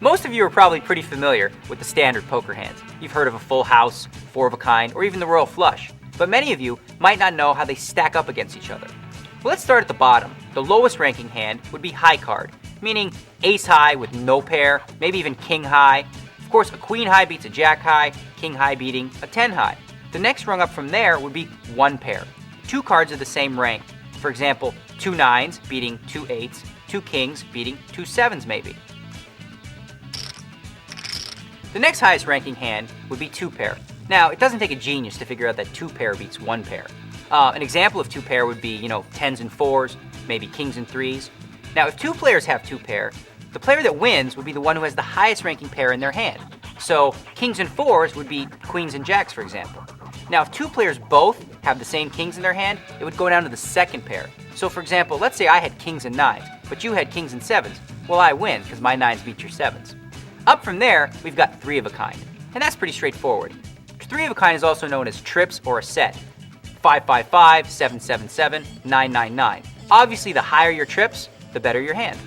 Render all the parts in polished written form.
Most of you are probably pretty familiar with the standard poker hands. You've heard of a full house, four of a kind, or even the royal flush. But many of you might not know how they stack up against each other. Well, let's start at the bottom. The lowest ranking hand would be high card, meaning ace high with no pair, maybe even king high. Of course, a queen high beats a jack high, king high beating a 10 high. The next rung up from there would be one pair. Two cards of the same rank. For example, two nines beating two eights, two kings beating two sevens maybe. The next highest ranking hand would be two pair. Now, it doesn't take a genius to figure out that two pair beats one pair. An example of two pair would be, tens and fours, maybe kings and threes. Now, if two players have two pair, the player that wins would be the one who has the highest ranking pair in their hand. So, kings and fours would be queens and jacks, for example. Now, if two players both have the same kings in their hand, it would go down to the second pair. So, for example, let's say I had kings and nines, but you had kings and sevens. Well, I win because my nines beat your sevens. Up from there, we've got three of a kind, and that's pretty straightforward. Three of a kind is also known as trips or a set. 555, 777, 999. Obviously, the higher your trips, the better your hand.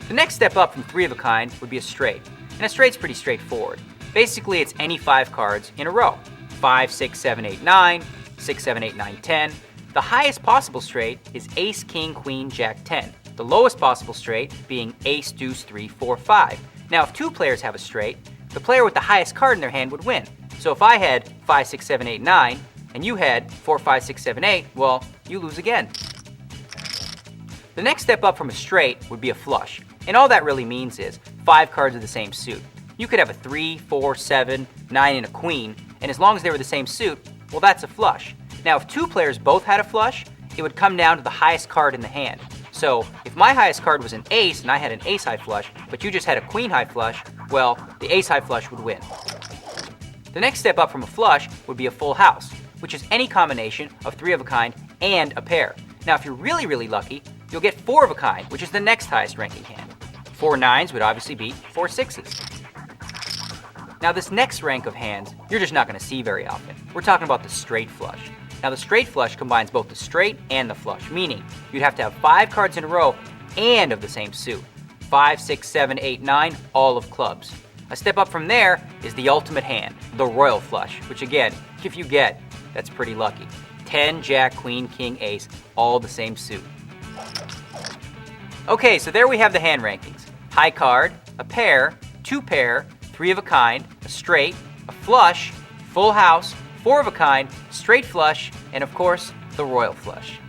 The next step up from three of a kind would be a straight, and a straight's pretty straightforward. Basically, it's any five cards in a row. 5, 6, 7, 8, 9, 6, 7, 8, 9, 10. The highest possible straight is ace, king, queen, jack, 10. The lowest possible straight being ace, deuce, 3, 4, 5. Now, if two players have a straight, the player with the highest card in their hand would win. So if I had 5, 6, 7, 8, 9, and you had 4, 5, 6, 7, 8, well, you lose again. The next step up from a straight would be a flush. And all that really means is 5 cards of the same suit. You could have a 3, 4, 7, 9, and a queen, and as long as they were the same suit, well, that's a flush. Now, if two players both had a flush, it would come down to the highest card in the hand. So, if my highest card was an ace and I had an ace high flush, but you just had a queen high flush, well, the ace high flush would win. The next step up from a flush would be a full house, which is any combination of three of a kind and a pair. Now, if you're really, really lucky, you'll get four of a kind, which is the next highest ranking hand. 4 nines would obviously beat 4 sixes. Now, this next rank of hands, you're just not going to see very often. We're talking about the straight flush. Now, the straight flush combines both the straight and the flush, meaning you'd have to have 5 cards in a row and of the same suit. 5, 6, 7, 8, 9, all of clubs. A step up from there is the ultimate hand, the royal flush, which again, if you get, that's pretty lucky. 10, jack, queen, king, ace, all the same suit. Okay, so there we have the hand rankings. High card, a pair, two pair, three of a kind, a straight, a flush, full house, four of a kind, straight flush, and of course, the royal flush.